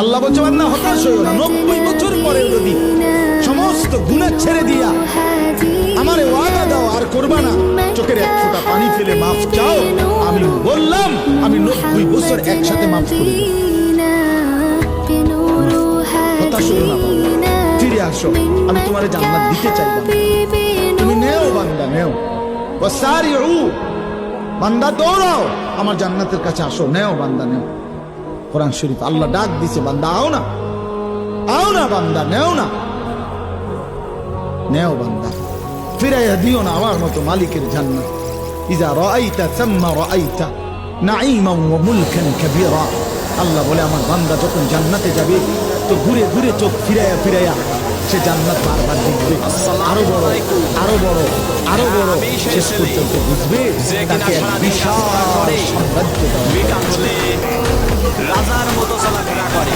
আল্লাহ বলছে বান্দা হতাশ হইও না, 90 বছর পরে যদি সমস্ত গুনাহ ছেড়ে দিয়া আমারে ওয়াদা দাও আর করবা না, চোখের এক ফোঁটা পানি ফেলে মাফ চাও, আমি বললাম আমি 90 বছর একসাথে মাফ করে দেব। হতাশ হইও না বান্দা, ফিরে আসো, আমি তোমারে জান্নাত দিতে চাই বান্দা। তুমি নেও বান্দা, নেও। ওয়াসারিউ, বান্দা দৌড়াও আমার জান্নাতের কাছে আসো, নেও বান্দা নেও। কোরআন শরীফ আল্লাহ ডাক দিছে, বান্দা আও না, আও না বান্দা, নেও না, নেও বান্দা, ফিরাইয়া দিও না আমার মতো মালিকের জান্নাত। ইজা রাআইতা সাম্মা রাআইতা নাঈমান ওয়া মুলকান কাবীরা। আল্লাহ বলে আমার বান্দা যখন জান্নাতে যাবে তো ঘুরে ঘুরে চোখ ফিরাইয়া ফিরাইয়া সে জান্নাত বারবার দেখবে, আরো বড় আরো বড় আরো বড়, শেষ পর্যন্ত বুঝবে তাকে এক বিশাল সাম্রাজ্য দেওয়া। রাজার মতো চলাফেরা করে।